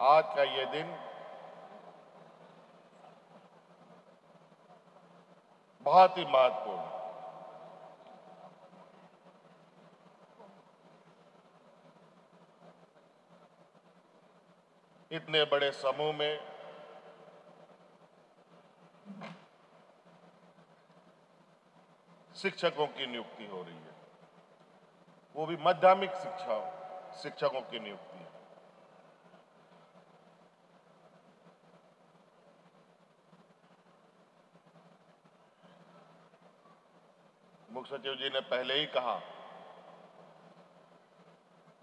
आज का ये दिन बहुत ही महत्वपूर्ण है। इतने बड़े समूह में शिक्षकों की नियुक्ति हो रही है, वो भी माध्यमिक शिक्षकों की नियुक्ति। मुख्य सचिव जी ने पहले ही कहा,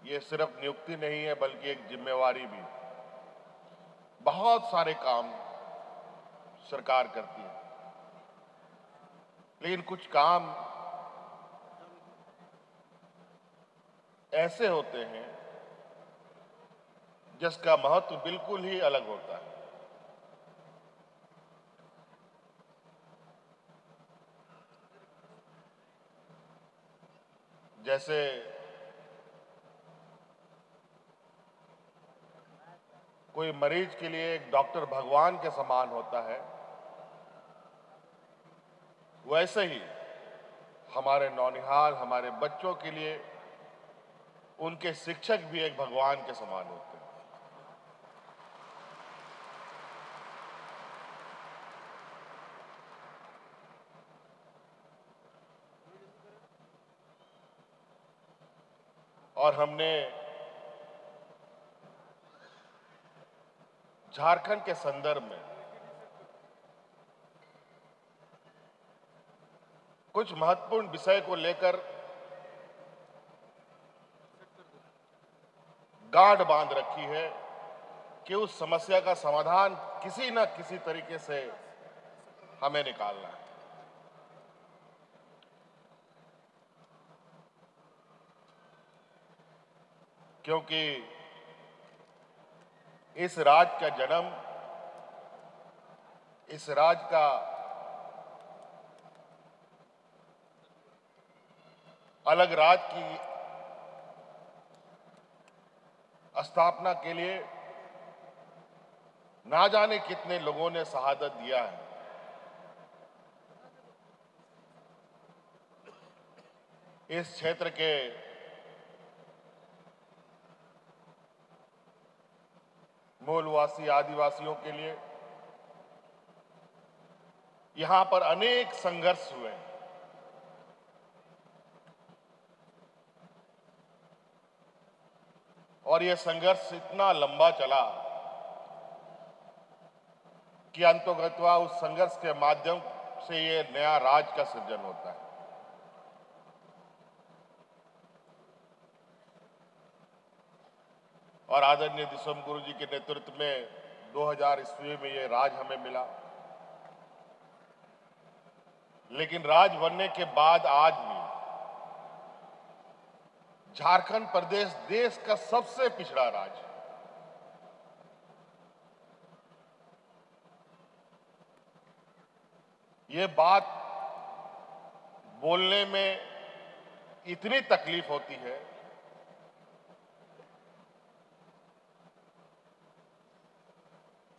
ये सिर्फ नियुक्ति नहीं है बल्कि एक जिम्मेवारी भी। बहुत सारे काम सरकार करती है, लेकिन कुछ काम ऐसे होते हैं जिसका महत्व बिल्कुल ही अलग होता है। जैसे कोई मरीज के लिए एक डॉक्टर भगवान के समान होता है, वैसे ही हमारे नौनिहाल, हमारे बच्चों के लिए उनके शिक्षक भी एक भगवान के समान होते हैं। और हमने झारखंड के संदर्भ में कुछ महत्वपूर्ण विषय को लेकर गांठ बांध रखी है कि उस समस्या का समाधान किसी न किसी तरीके से हमें निकालना है। क्योंकि इस राज्य का जन्म, इस राज्य का अलग राज्य की स्थापना के लिए ना जाने कितने लोगों ने शहादत दिया है। इस क्षेत्र के मूलवासी आदिवासियों के लिए यहां पर अनेक संघर्ष हुए हैं। और यह संघर्ष इतना लंबा चला कि अंततः उस संघर्ष के माध्यम से ये नया राज्य का सृजन होता है। और आदरणीय दिसोम गुरु जी के नेतृत्व में 2000 ईस्वी में ये राज हमें मिला। लेकिन राज बनने के बाद आज भी झारखंड प्रदेश देश का सबसे पिछड़ा राज्य है। ये बात बोलने में इतनी तकलीफ होती है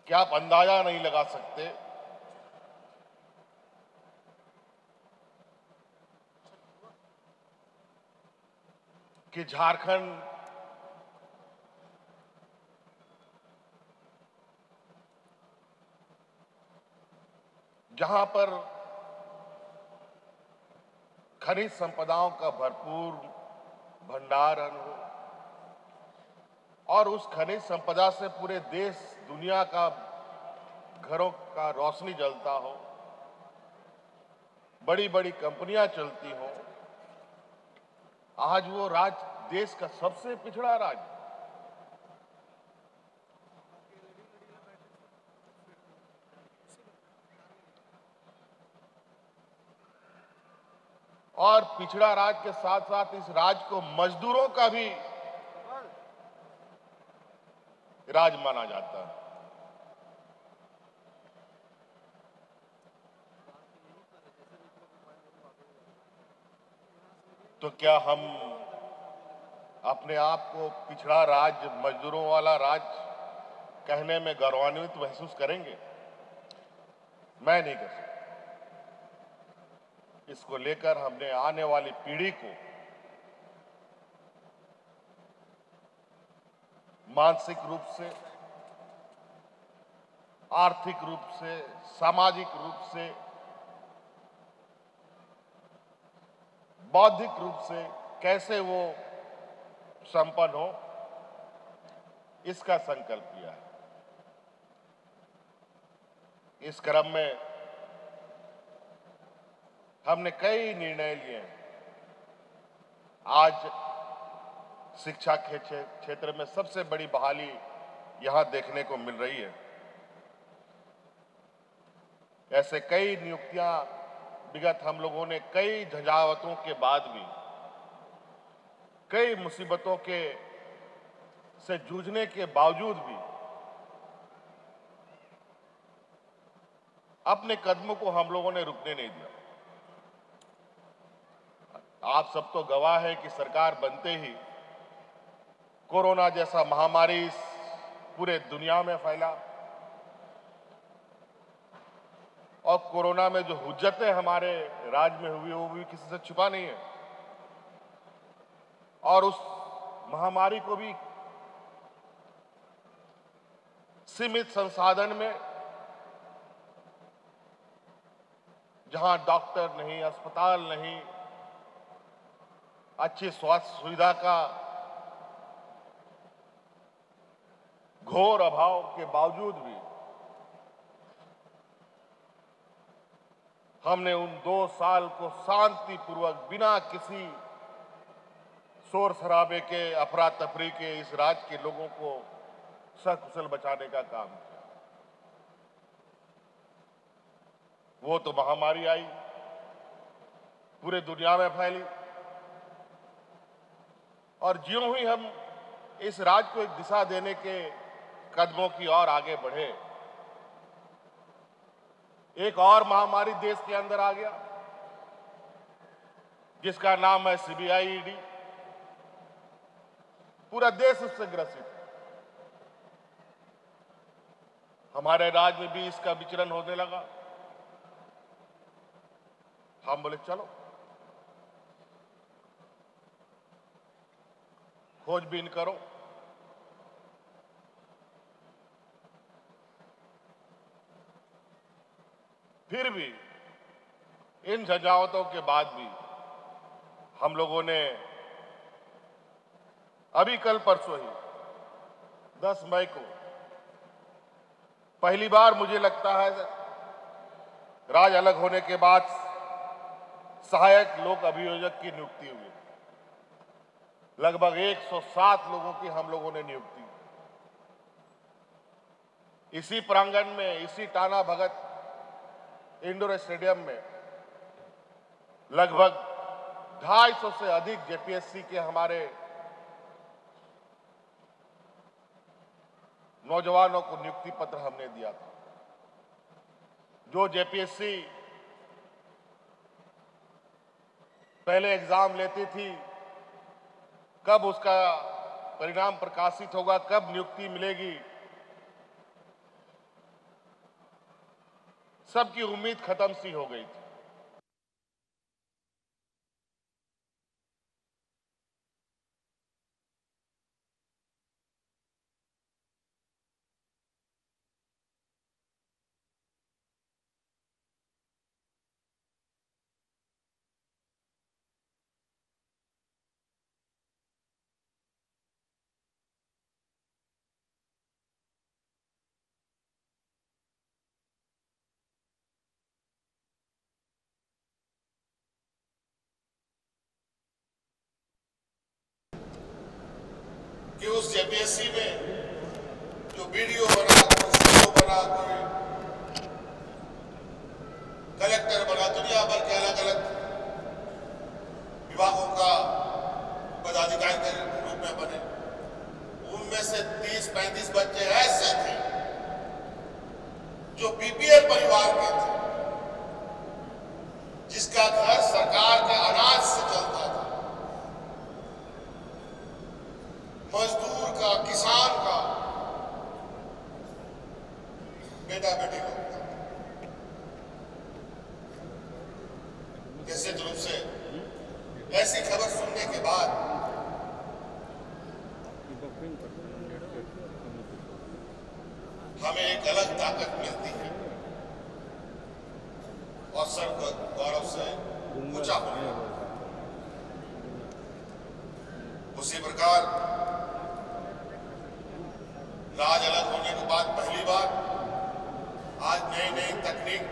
कि आप अंदाजा नहीं लगा सकते कि झारखंड जहां पर खनिज संपदाओं का भरपूर भंडारण हो और उस खनिज संपदा से पूरे देश दुनिया का घरों का रोशनी जलता हो, बड़ी बड़ी कंपनियां चलती हो, आज वो राज्य देश का सबसे पिछड़ा राज्य। और पिछड़ा राज्य के साथ साथ इस राज्य को मजदूरों का भी राज्य माना जाता है। तो क्या हम अपने आप को पिछड़ा राज्य, मजदूरों वाला राज्य कहने में गौरवान्वित महसूस करेंगे, मैं नहीं कर सकता। इसको लेकर हमने आने वाली पीढ़ी को मानसिक रूप से, आर्थिक रूप से, सामाजिक रूप से, बौद्धिक रूप से कैसे वो संपन्न हो, इसका संकल्प किया है। इस क्रम में हमने कई निर्णय लिए हैं। आज शिक्षा के क्षेत्र में सबसे बड़ी बहाली यहां देखने को मिल रही है। ऐसे कई नियुक्तियां विगत हम लोगों ने कई झंझावतों के बाद भी, कई मुसीबतों से जूझने के बावजूद भी अपने कदमों को हम लोगों ने रुकने नहीं दिया। आप सब तो गवाह है कि सरकार बनते ही कोरोना जैसा महामारी पूरे दुनिया में फैला और कोरोना में जो हुज्जतें हमारे राज्य में हुई वो भी किसी से छुपा नहीं है। और उस महामारी को भी सीमित संसाधन में, जहां डॉक्टर नहीं, अस्पताल नहीं, अच्छी स्वास्थ्य सुविधा का घोर अभाव के बावजूद भी हमने उन 2 साल को शांतिपूर्वक बिना किसी शोर शराबे के, अफरा तफरी के इस राज्य के लोगों को सकुशल बचाने का काम किया। वो तो महामारी आई, पूरे दुनिया में फैली और ज्यों ही हम इस राज्य को एक दिशा देने के कदमों की ओर आगे बढ़े, एक और महामारी देश के अंदर आ गया जिसका नाम है सीबीआई, ईडी। पूरा देश उससे ग्रसित है। हमारे राज्य में भी इसका विचरण होने लगा। हम बोले चलो खोजबीन करो। फिर भी इन झंझावतों के बाद भी हम लोगों ने अभी कल परसों ही 10 मई को पहली बार मुझे लगता है राज्य अलग होने के बाद सहायक लोक अभियोजक की नियुक्ति हुई। लगभग 107 लोगों की हम लोगों ने नियुक्ति। इसी प्रांगण में, इसी टाना भगत इंडोर स्टेडियम में लगभग 250 से अधिक जेपीएससी के हमारे नौजवानों को नियुक्ति पत्र हमने दिया था। जो जेपीएससी पहले एग्जाम लेती थी, कब उसका परिणाम प्रकाशित होगा, कब नियुक्ति मिलेगी, सबकी उम्मीद खत्म सी हो गई थी। कि उस जेपीएससी में जो वीडियो बना, कोई सीओ बना, कोई कलेक्टर बना, दुनिया भर के अलग अलग विभागों का पदाधिकारी के रूप में बने, उनमें से 30-35 बच्चे ऐसे थे जो बीपीएल परिवार के थे, जिसका घर सरकार के अनाज से चलता था। मजदूर का, किसान का ऐसी खबर सुनने के बाद हमें एक अलग ताकत मिलती है और सर गौरव से ऊंचा होने लगता है। उसी प्रकार राज अलग होने के बाद पहली बार आज नई नई तकनीक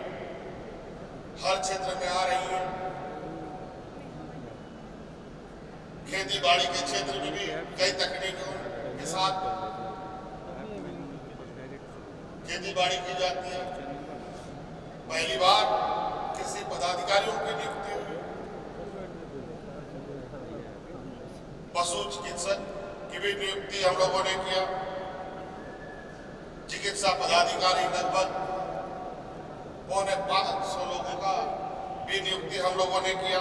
हर क्षेत्र में आ रही है। खेती बाड़ी के क्षेत्र में भी कई तकनीकों के साथ खेती बाड़ी की जाती है। पहली बार कृषि पदाधिकारियों की नियुक्ति हुई, पशु चिकित्सक की भी नियुक्ति हम लोगों ने किया, चिकित्सा पदाधिकारी लगभग 500 लोगों का भी नियुक्ति हम लोगों ने किया।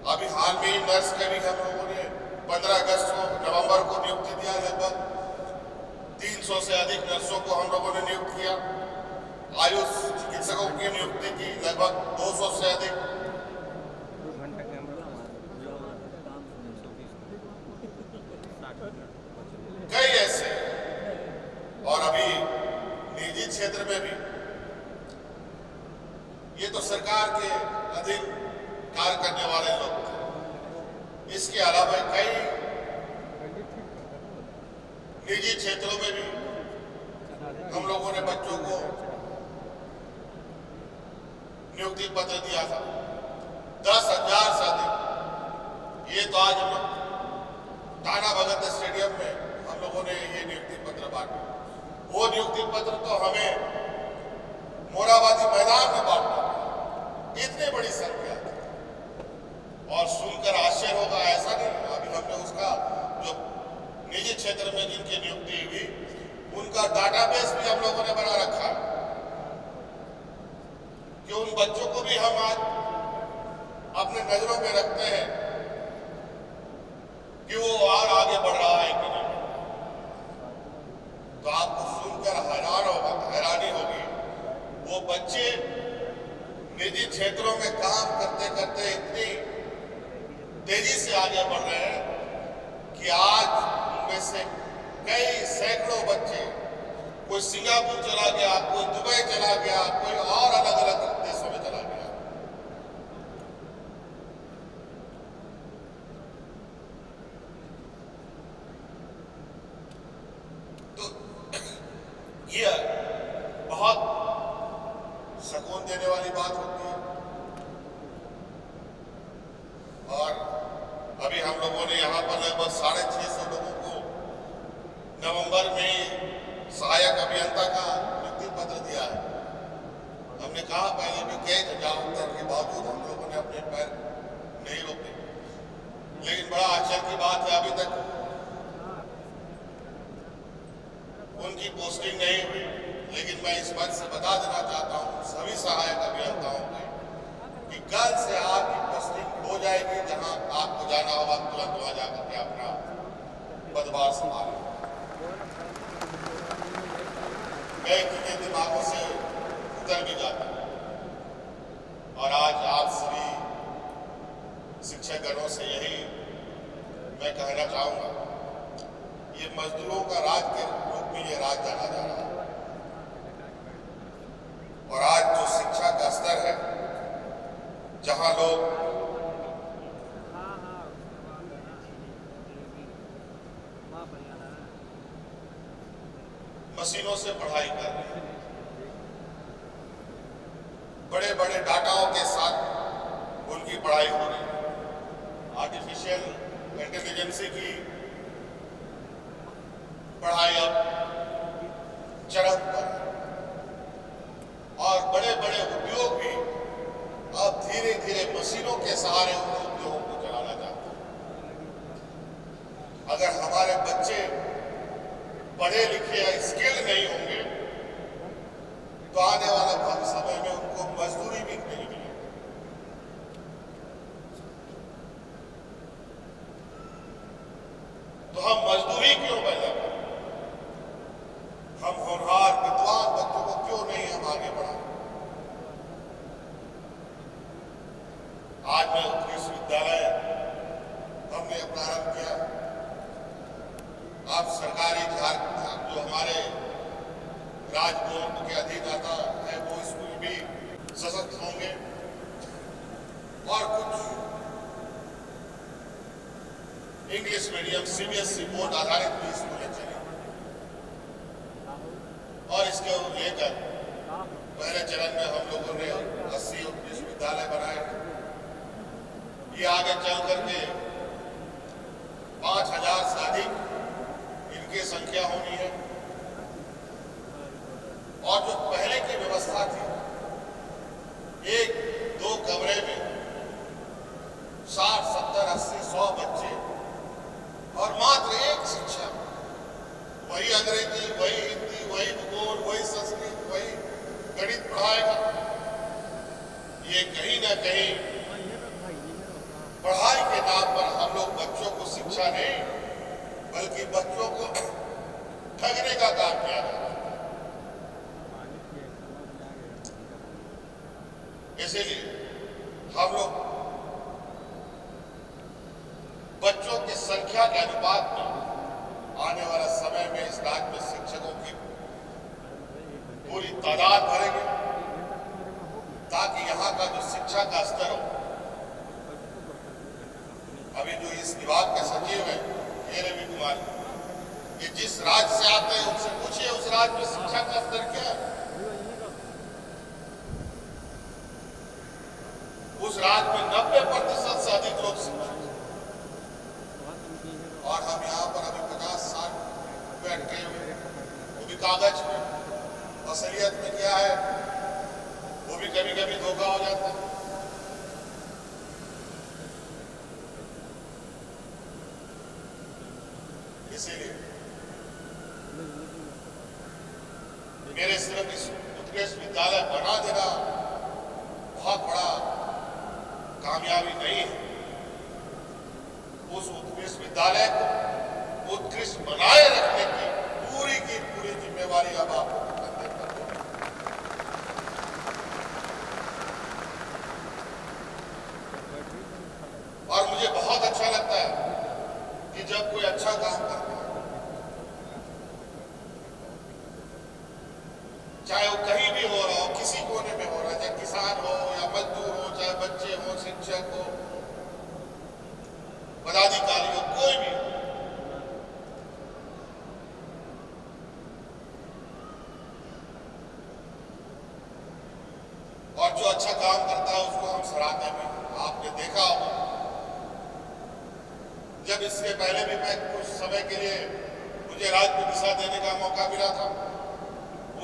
अभी हाल में ही नर्स के भी हम लोगों ने 15 अगस्त को नवंबर को नियुक्ति दिया। लगभग 300 से अधिक नर्सों को हम लोगों ने नियुक्त किया। आयुष चिकित्सकों की नियुक्ति की लगभग 200 से अधिक। कई ऐसे और अभी निजी क्षेत्र में भी, ये तो सरकार के अधीन कार्य करने वाले लोग थे। इसके अलावा कई निजी क्षेत्रों में भी हम लोगों ने बच्चों को नियुक्ति पत्र दिया था। 10,000 से अधिक। ये तो आज हम लोग टाना भगत स्टेडियम में हम लोगों ने ये नियुक्ति पत्र बांटे। वो नियुक्ति पत्र तो हमें मोराबादी मैदान में बांटना पड़ा। इतनी बड़ी संख्या और सुनकर आश्चर्य होगा, ऐसा नहीं। अभी हमने उसका जो निजी क्षेत्र में जिनकी नियुक्ति हुई उनका डाटाबेस भी हम लोगों ने बना रखा है कि उन बच्चों को भी हम आज अपने नजरों में रखते हैं कि वो और आगे बढ़ रहा है कि नहीं। तो आपको सुनकर हैरानी होगी। वो बच्चे निजी क्षेत्रों में काम करते करते इतनी तेजी से आगे बढ़ रहे हैं कि आज उनमें से कई सैकड़ों बच्चे, कोई सिंगापुर चला गया, कोई दुबई चला गया, कोई और अलग अलग देशों में चला गया। तो ये बहुत सुकून देने वाली बात होती है। और अभी हम लोगों ने यहाँ पर लगभग 650 लोगों को नवंबर में सहायक अभियंता का नियुक्ति पत्र दिया है। हमने कहा पहले भी कई जागरूकता के बावजूद हम लोगों ने अपने पैर नहीं रोके, लेकिन बड़ा आश्चर्य की बात है अभी तक उनकी पोस्टिंग नहीं हुई। लेकिन मैं इस बात से बता देना चाहता हूँ सभी सहायक अभियंताओं को कि कल से आपकी पोस्टिंग हो जाएगी। जहां आपको जाना होगा तुरंत वहां जाकर के अपना पदभार संभालें। कई चीजें दिमागों से उतर भी जाती हैं। और आज आप सभी शिक्षकगणों से यही मैं कहना चाहूंगा, ये मजदूरों का राज के रूप में ये राज जाना जा रहा है। और आज जो शिक्षा का स्तर है, जहां लोग मशीनों से पढ़ाई कर रहे हैं, बड़े बड़े डाटाओं के साथ उनकी पढ़ाई हो रही है, आर्टिफिशियल इंटेलिजेंस की पढ़ाई अब चरम पर है। और बड़े बड़े उद्योग भी अब धीरे धीरे मशीनों के सहारे उन उद्योगों को चलाना चाहते हैं। अगर हमारे बच्चे पढ़े लिखे या स्किल नहीं होंगे तो आने वाला समय में उनको मजदूरी भी नहीं मिलेगी। तो हम मजदूरी क्यों पैदा करें? हम होनहार विद्वान बच्चों को क्यों नहीं हम आगे बढ़ाएं? आज मैं 19वीं सरकारी जो हमारे राजभवन के अधीन आता है वो स्कूल भी सशक्त होंगे और कुछ इंग्लिश मीडियम सीबीएसई बोर्ड आधारित भी स्कूलें चलेंगी और इसके लेकर पहले चरण में हम लोगों ने 80 विश्वविद्यालय बनाए। ये आगे चल करके 5000 से अधिक इनकी संख्या होनी है और जो पहले की व्यवस्था थी 1-2 कमरे में 60, 70, 80, 100 बच्चे और मात्र एक शिक्षक, वही अंग्रेजी, वही हिंदी, वही भूगोल, वही संस्कृत, वही गणित पढ़ाएगा। ये कहीं ना कहीं पढ़ाई के नाम पर हम लोग बच्चों को शिक्षा नहीं बल्कि बच्चों को ठगने का काम किया है। इसीलिए हम लोग बच्चों की संख्या के अनुपात में आने वाला समय में इस राज्य में शिक्षकों की पूरी तादाद भरेंगे ताकि यहाँ का जो शिक्षा का स्तर हो। अभी जो इस विभाग के सचिव हैं ये रवि कुमार, ये जिस राज्य से आते हैं उनसे पूछिए उस राज्य में शिक्षा का स्तर क्या है। उस राज्य में 90% से अधिक लोग शिक्षित और हम यहाँ पर अभी 50 साल बैठे हुए, वो भी कागज में। असलियत में क्या है वो भी कभी कभी धोखा हो जाता है। इसीलिए मेरे सिर्फ इस उत्कृष्ट विद्यालय बना देना बहुत बड़ा कामयाबी नहीं है। उस उत्कृष्ट विद्यालय को उत्कृष्ट बनाए रखने की पूरी जिम्मेवारी अब आपको कंधे पर है। और मुझे बहुत अच्छा लगता है कि जब कोई अच्छा काम करता है, चाहे वो कहीं भी हो रहा हो, किसी कोने में हो रहा है, चाहे किसान हो या मजदूर हो, चाहे बच्चे हो, शिक्षक हो, पदाधिकारी हो, कोई भी हो, और जो अच्छा काम करता है उसको हम सराहते हैं। आपने देखा होगा जब इसके पहले भी मैं कुछ समय के लिए मुझे राज्य को दिशा देने का मौका मिला था,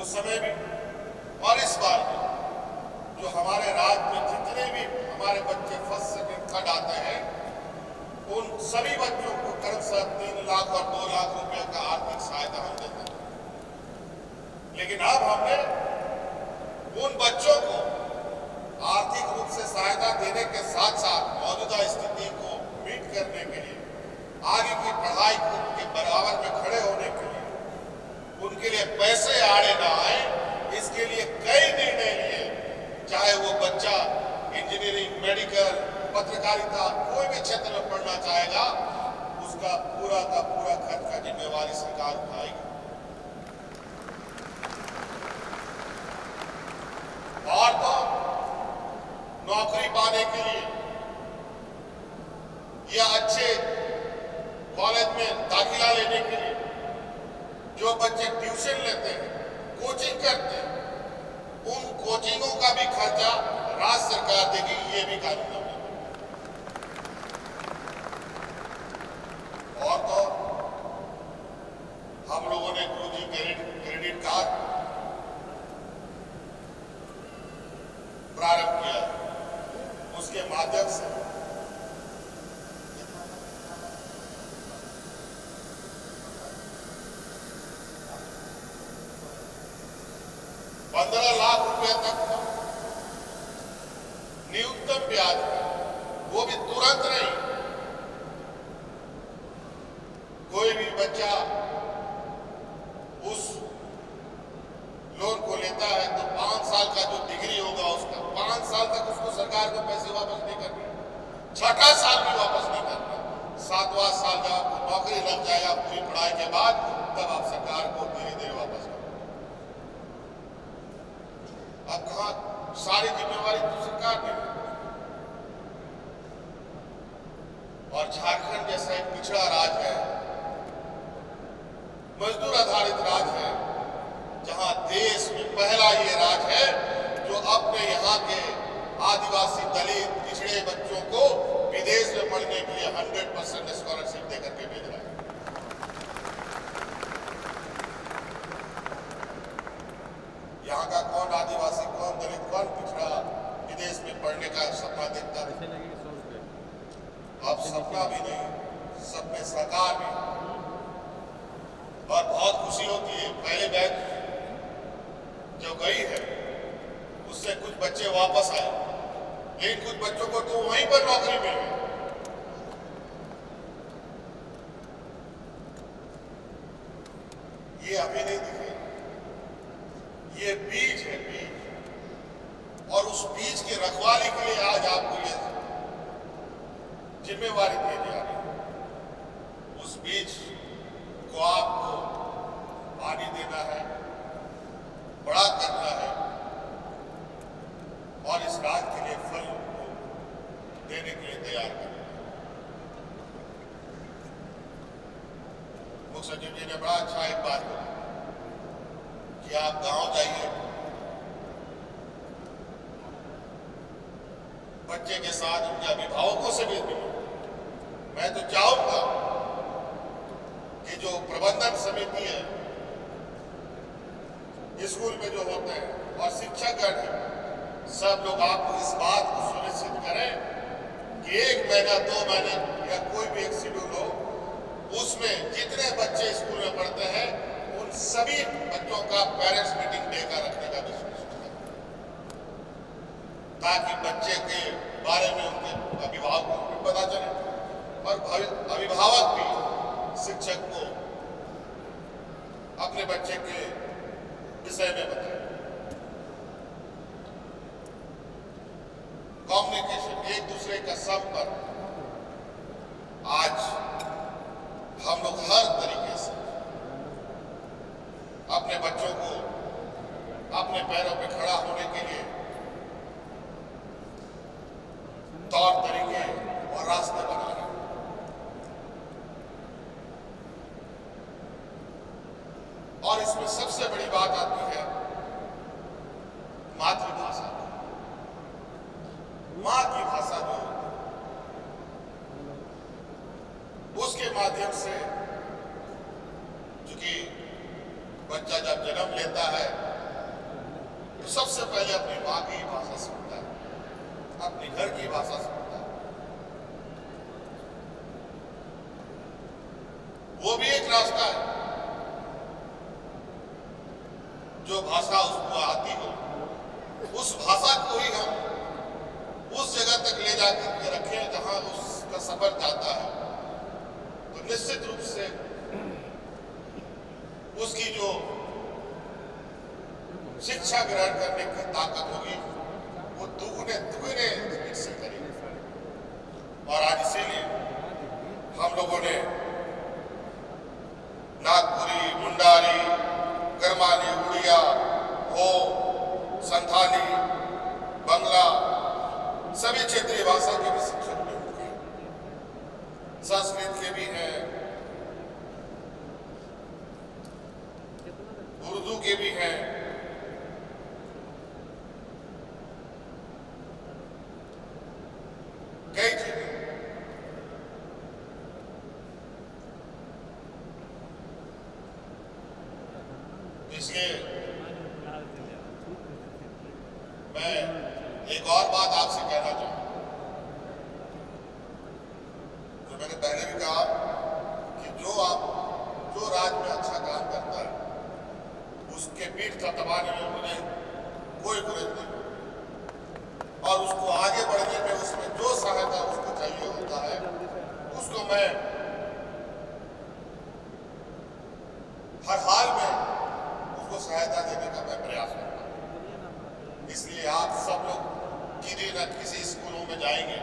उस समय भी और इस बार भी जो हमारे राज्य में जितने भी हमारे बच्चे फर्स्ट सेकंड थर्ड आते हैं उन सभी बच्चों को क्रमशः 3 लाख और 2 लाख रुपए का आर्थिक सहायता हम देते हैं। लेकिन अब हमने उन बच्चों को आर्थिक रूप से सहायता देने के साथ साथ मौजूदा स्थिति को मीट करने के लिए, आगे की पढ़ाई के बराबर में खड़े होने के लिए, उनके लिए पैसे आड़े ना आए, इसके लिए कई निर्णय लिए। चाहे वो बच्चा इंजीनियरिंग, मेडिकल, पत्रकारिता, कोई भी क्षेत्र में पढ़ना चाहेगा, उसका पूरा का पूरा खर्च का जिम्मेवारी सरकार उठाएगी। और तो नौकरी पाने के लिए या अच्छे कॉलेज में दाखिला लेने के लिए जो बच्चे ट्यूशन लेते हैं, कोचिंग करते हैं, उन कोचिंगों का भी खर्चा राज्य सरकार देगी, ये भी कानून है। और तो हम लोगों ने गुरुजी क्रेडिट कार्ड प्रारंभ किया, उसके माध्यम से 15 लाख रुपए तक न्यूनतम ब्याज, वो भी तुरंत नहीं। कोई भी बच्चा उस लोन को लेता है तो 5 साल का जो डिग्री होगा उसका 5 साल तक उसको सरकार को पैसे वापस नहीं करने, 6ठा साल भी वापस नहीं करना, 7वां साल जब आपको नौकरी लग जाएगा पूरी पढ़ाई के बाद, तब आप सरकार को धीरे धीरे वापस करो। अब कहां सारी जिम्मेवारी तो सरकार ने, और झारखंड जैसा एक पिछड़ा राज्य है, मजदूर आधारित राज्य है, जहां देश में पहला ये राज्य है जो अपने यहाँ के आदिवासी, दलित, पिछड़े बच्चों को विदेश में पढ़ने के लिए 100% स्कॉलरशिप देकर के भेज रहा है। यहाँ का कौन आदिवासी, कौन दलित, कौन पिछड़ा विदेश में पढ़ने का सपना देखता है? अब सपना भी नहीं, सपने साकार भी। और बहुत खुशी होती है, पहले बैच जो गई है उससे कुछ बच्चे वापस आए, लेकिन कुछ बच्चों को तो वहीं पर नौकरी मिल गई। ये अभी नहीं दिखे, ये बीज है, बीज। और उस बीज की रखवाली के लिए आज आपको ये जिम्मेवारी दी जा रही है। उस बीज को आपको पानी देना है, बड़ा करना है, और इस रात के लिए फल को देने के लिए तैयार करना है। मुख्य सचिव जी ने बड़ा अच्छा एक बात कही कि आप गांव जाइए, बच्चे के साथ उनके अभिभावकों से भी मिलो। मैं तो चाहूंगा कि जो प्रबंधन समिति है स्कूल में जो होते हैं और शिक्षकगण हैं, सब लोग आपको इस बात को सुनिश्चित करें कि 1 महीना 2 महीने या कोई भी एक शेड्यूल हो, उसमें जितने बच्चे स्कूल में पढ़ते हैं उन सभी बच्चों का पेरेंट्स मीटिंग देकर रखने का भी सुनिश्चित करें, ताकि बच्चे के बारे में उनके अभिभावकों को भी पता चले और अभिभावक भी शिक्षक को अपने बच्चे के विषय में बताएं। कम्युनिकेशन, एक दूसरे का संपर्क, आज हम लोग हर तरीके से अपने बच्चों को अपने पैरों पे खड़ा होने के लिए तौर तरीके और रास्ते बना रहे हैं। और इसमें सबसे बड़ी बात आती है मातृभाषा। मां की भाषा जो उसके माध्यम से, क्योंकि बच्चा जब जन्म लेता है तो सबसे पहले अपनी मां की भाषा सुनता है, अपने घर की भाषा सुनता है। वो भी एक रास्ता है, जो भाषा उसको आती हो उस भाषा को ही हम उस जगह तक ले जाकर के रखें जहां उसका सफर जाता है, तो निश्चित रूप से उसकी जो शिक्षा ग्रहण करने की ताकत होगी वो दुगने स्पीड से करेगी। और आज इसीलिए हम लोगों ने नागपुरी, मुंडारी, गरमाली, उड़िया, हो, संथाली, बंगला, सभी क्षेत्रीय भाषा के भी शिक्षक नियुक्त किए, संस्कृत के भी हैं, उर्दू के भी हैं। कई चीजें इसलिए मैं एक और बात आपसे कहना चाहूंगा, जो मैंने पहले भी कहा कि जो राज्य में अच्छा काम करता है उसके पीठ थपथपाने में मुझे कोई गुरेज नहीं, और उसको आगे बढ़ने में उसमें जो सहायता उसको चाहिए होता है उसको मैं हर हाल में उसको सहायता देने का मैं प्रयास करता हूं। इसलिए आप सब लोग किसी न किसी स्कूलों में जाएंगे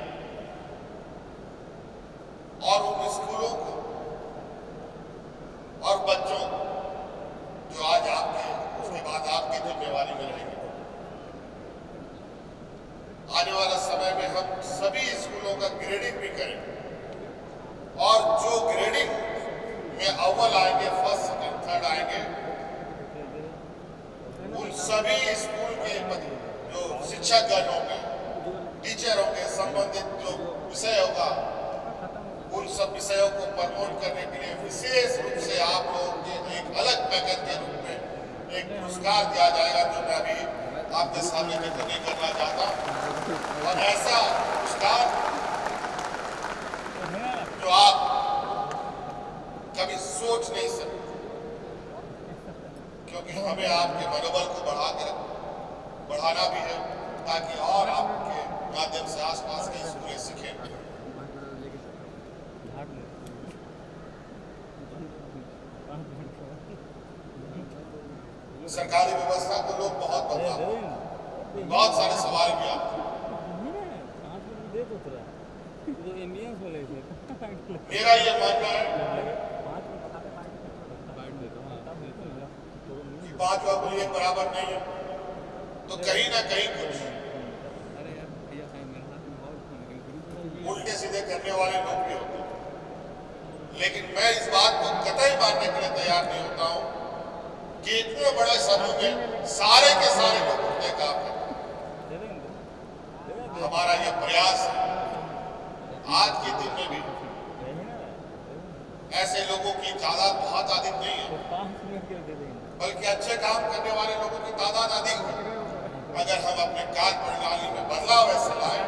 और उन स्कूलों को ग्रेडिंग भी करेंगे और जो ग्रेडिंग में अव्वल आएंगे, फर्स्ट सेकंड थर्ड आएंगे, उन सभी स्कूल के जो शिक्षकगण होंगे, टीचर होंगे, संबंधित जो विषय होगा, उन सब विषयों को प्रमोट करने के लिए विशेष रूप से आप लोगों के एक अलग पैकेज के रूप में एक पुरस्कार दिया जाएगा, जो मैं अभी आपके सामने नहीं करना चाहता। और ऐसा पुरस्कार जो आप कभी सोच नहीं सकते, क्योंकि हमें आपके मनोबल को बढ़ाना भी है, ताकि और आपके माध्यम से आसपास के स्कूलें सीखें। सरकारी व्यवस्था को लोग बहुत सारे सवाल भी आते हैं। मेरा ये मानना है कि 5 वाकुल एक बराबर नहीं है, तो कहीं ना कहीं कुछ उल्टे सीधे करने वाले लोग भी होते हैं। लेकिन मैं इस बात को कतई मानने के लिए तैयार नहीं होता हूं कि इतने बड़े समूह में सारे के सारे लोग उल्टे काम करते हैं। हमारा ये प्रयास है आज के दिन में भी ऐसे लोगों की तादाद बहुत अधिक नहीं है, बल्कि अच्छे काम करने वाले लोगों की तादाद अधिक है। अगर हम अपने कार्य प्रणाली में बदलाव ऐसे लाए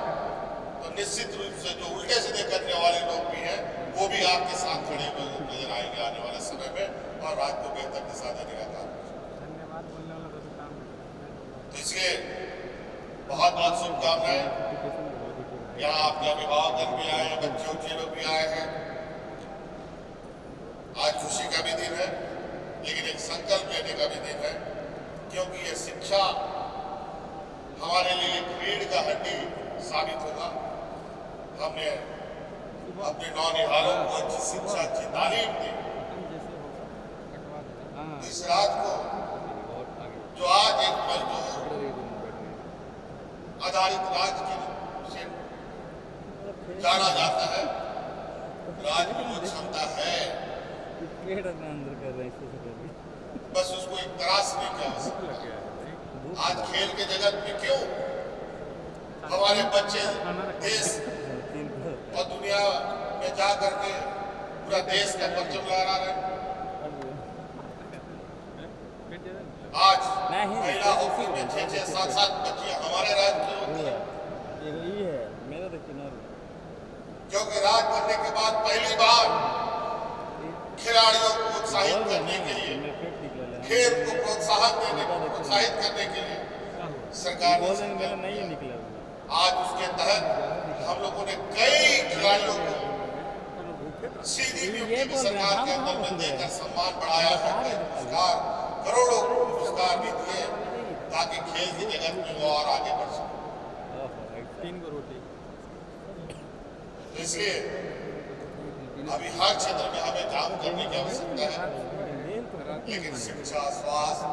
तो निश्चित रूप से जो उल्टे सीधे करने वाले लोग भी हैं, वो भी आपके साथ खड़े हुए नजर आएंगे आने वाले समय में, और राज्य को बेहतर दिशा देने का काम। तो इसलिए बहुत बहुत शुभकामनाएं। यहाँ आपके अभिभावक भी आए हैं, बच्चे लोग भी आए हैं। आज खुशी का भी दिन है, लेकिन एक संकल्प लेने का भी दिन है, क्योंकि ये शिक्षा हमारे लिए एक रीढ़ का हड्डी साबित होगा। हमने अपने नौनिहालों को अच्छी शिक्षा, अच्छी तालीम दी। इस रात को जो आज एक मजदूर आधारित राज्य से जाना जाता है, राज्य में जो क्षमता है बस उसको एक तराशने की आवश्यकता है। आज खेल के जगत में क्यों हमारे बच्चे देश और दुनिया में जा करके पूरा देश का परचम लहरा रहे हैं। आज महिला हॉकी में 6-6, 7-7 बच्चियां हमारे राज्य की होती है, क्योंकि राज्य बनने के बाद पहली बार खिलाड़ियों को उत्साहित करने के लिए, खेल को प्रोत्साहित करने के लिए सरकार ने आज उसके तहत हम लोगों ने कई खिलाड़ियों को सीधी नियुक्ति भी सरकार के अंदर में देकर सम्मान बढ़ाया है। कई पुरस्कार, करोड़ों पुरस्कार भी दिए, ताकि खेल की जगत में वो और आगे बढ़ सके। इसलिए अभी हर क्षेत्र में हमें काम करने की आवश्यकता है, लेकिन शिक्षा, स्वास्थ्य,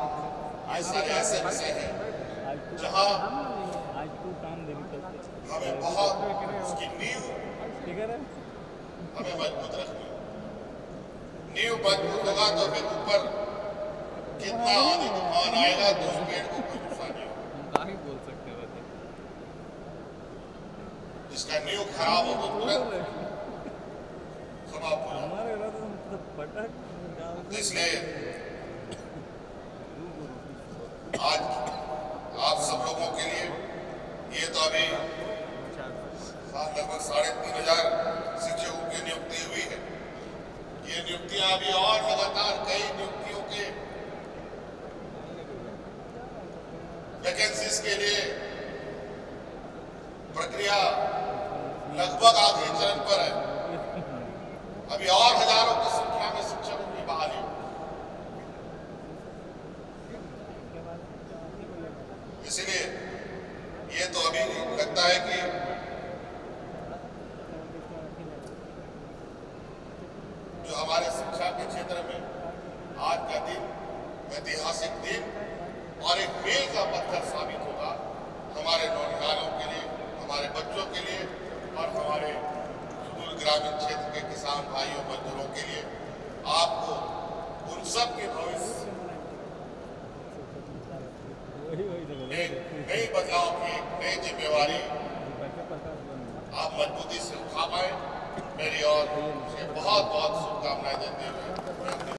ये सारे ऐसे विषय हैं जहां हमें बहुत उसकी नींव हमें मजबूत रखनी है। नींव मजबूत होगा तो फिर ऊपर कितना आंधी तूफान आएगा तो उस पेड़ को कोई नुकसान नहीं होगा। इसका नींव खराब हो तो तुरंत समाप्त हो जाएगा। इसलिए आज आप सब लोगों के लिए ये तो अभी लगभग 3500 शिक्षकों की नियुक्ति हुई है। ये नियुक्तियां अभी और लगातार कई नियुक्तियों के वैकेंसीज के लिए प्रक्रिया लगभग आखिरी चरण पर है। अभी और हजारों की संख्या में शिक्षकों की बहाली हो। इसलिए ये तो अभी लगता है कि